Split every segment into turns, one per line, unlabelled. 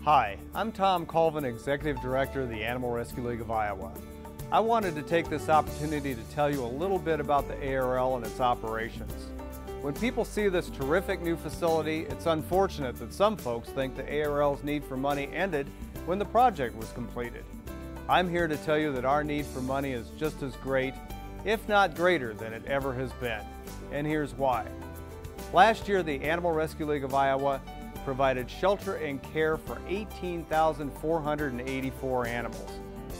Hi, I'm Tom Colvin, Executive Director of the Animal Rescue League of Iowa. I wanted to take this opportunity to tell you a little bit about the ARL and its operations. When people see this terrific new facility, it's unfortunate that some folks think the ARL's need for money ended when the project was completed. I'm here to tell you that our need for money is just as great, if not greater, than it ever has been. And here's why. Last year, the Animal Rescue League of Iowa provided shelter and care for 18,484 animals,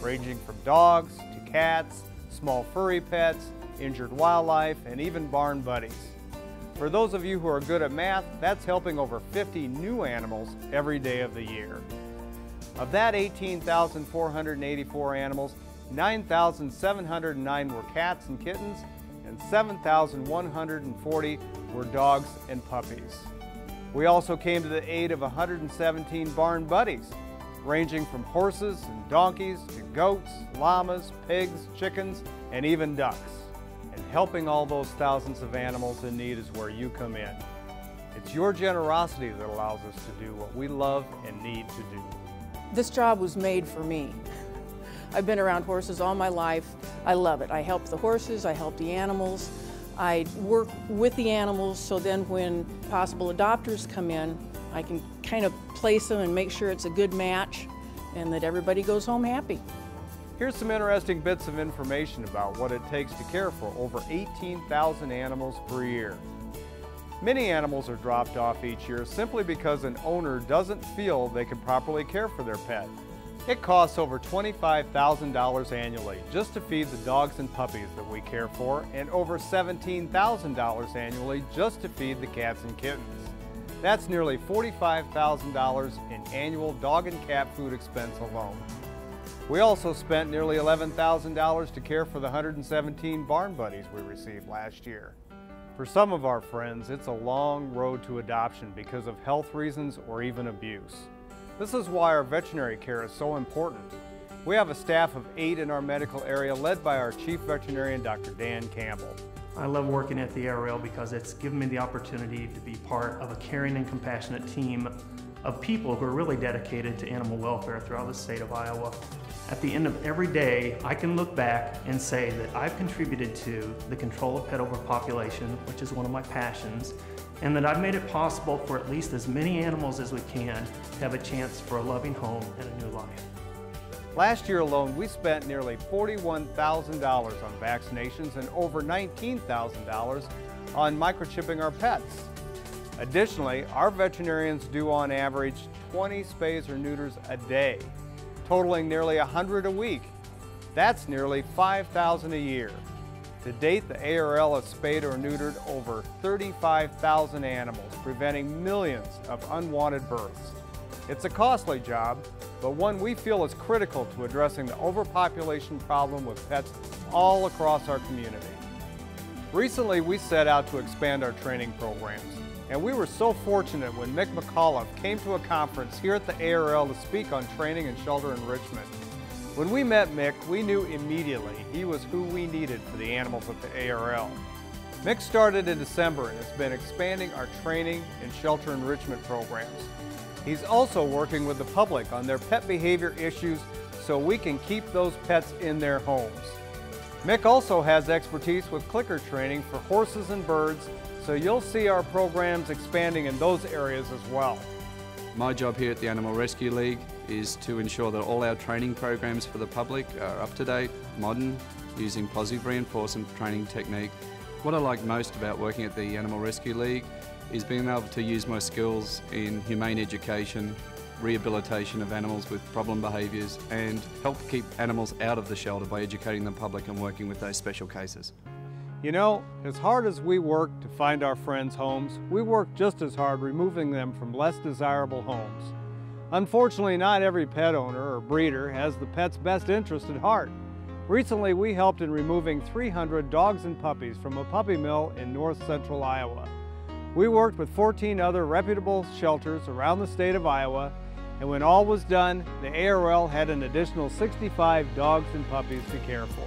ranging from dogs to cats, small furry pets, injured wildlife, and even barn buddies. For those of you who are good at math, that's helping over 50 new animals every day of the year. Of that 18,484 animals, 9,709 were cats and kittens, and 7,140 were dogs and puppies. We also came to the aid of 117 barn buddies, ranging from horses and donkeys to goats, llamas, pigs, chickens, and even ducks. And helping all those thousands of animals in need is where you come in. It's your generosity that allows us to do what we love and need to do.
This job was made for me. I've been around horses all my life. I love it. I help the horses, I help the animals. I work with the animals, so then when possible adopters come in, I can kind of place them and make sure it's a good match and that everybody goes home happy.
Here's some interesting bits of information about what it takes to care for over 18,000 animals per year. Many animals are dropped off each year simply because an owner doesn't feel they can properly care for their pet. It costs over $25,000 annually just to feed the dogs and puppies that we care for, and over $17,000 annually just to feed the cats and kittens. That's nearly $45,000 in annual dog and cat food expense alone. We also spent nearly $11,000 to care for the 117 barn buddies we received last year. For some of our friends, it's a long road to adoption because of health reasons or even abuse. This is why our veterinary care is so important. We have a staff of 8 in our medical area led by our chief veterinarian, Dr. Dan Campbell.
I love working at the ARL because it's given me the opportunity to be part of a caring and compassionate team of people who are really dedicated to animal welfare throughout the state of Iowa. At the end of every day, I can look back and say that I've contributed to the control of pet overpopulation, which is one of my passions, and that I've made it possible for at least as many animals as we can to have a chance for a loving home and a new life.
Last year alone, we spent nearly $41,000 on vaccinations and over $19,000 on microchipping our pets. Additionally, our veterinarians do on average 20 spays or neuters a day, totaling nearly 100 a week. That's nearly 5,000 a year. To date, the ARL has spayed or neutered over 35,000 animals, preventing millions of unwanted births. It's a costly job, but one we feel is critical to addressing the overpopulation problem with pets all across our community. Recently, we set out to expand our training programs, and we were so fortunate when Mick McAuliffe came to a conference here at the ARL to speak on training and shelter enrichment. When we met Mick, we knew immediately he was who we needed for the animals at the ARL. Mick started in December and has been expanding our training and shelter enrichment programs. He's also working with the public on their pet behavior issues so we can keep those pets in their homes. Mick also has expertise with clicker training for horses and birds, so you'll see our programs expanding in those areas as well.
My job here at the Animal Rescue League is to ensure that all our training programs for the public are up to date, modern, using positive reinforcement training technique. What I like most about working at the Animal Rescue League is being able to use my skills in humane education, rehabilitation of animals with problem behaviours, and help keep animals out of the shelter by educating the public and working with those special cases.
You know, as hard as we work to find our friends' homes, we work just as hard removing them from less desirable homes. Unfortunately, not every pet owner or breeder has the pet's best interest at heart. Recently, we helped in removing 300 dogs and puppies from a puppy mill in north central Iowa. We worked with 14 other reputable shelters around the state of Iowa, and when all was done, the ARL had an additional 65 dogs and puppies to care for.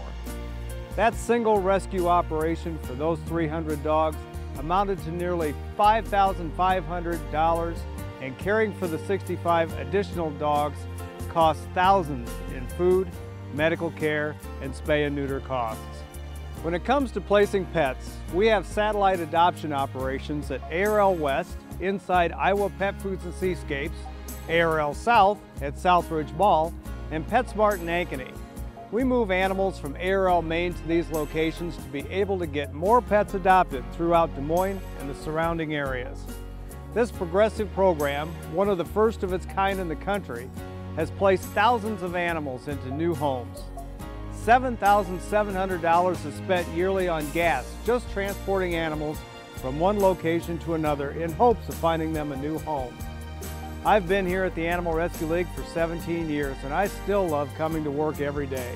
That single rescue operation for those 300 dogs amounted to nearly $5,500 and caring for the 65 additional dogs costs thousands in food, medical care, and spay and neuter costs. When it comes to placing pets, we have satellite adoption operations at ARL West inside Iowa Pet Foods and Seascapes, ARL South at Southridge Mall, and PetSmart in Ankeny. We move animals from ARL Maine to these locations to be able to get more pets adopted throughout Des Moines and the surrounding areas. This progressive program, one of the first of its kind in the country, has placed thousands of animals into new homes. $7,700 is spent yearly on gas just transporting animals from one location to another in hopes of finding them a new home. I've been here at the Animal Rescue League for 17 years and I still love coming to work every day.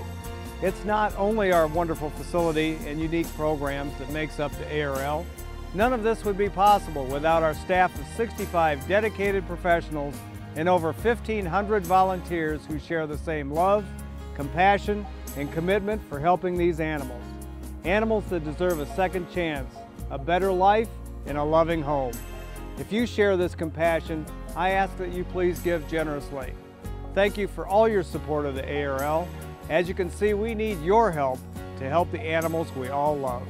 It's not only our wonderful facility and unique programs that makes up the ARL. None of this would be possible without our staff of 65 dedicated professionals and over 1,500 volunteers who share the same love, compassion, and commitment for helping these animals. Animals that deserve a second chance, a better life, and a loving home. If you share this compassion, I ask that you please give generously. Thank you for all your support of the ARL. As you can see, we need your help to help the animals we all love.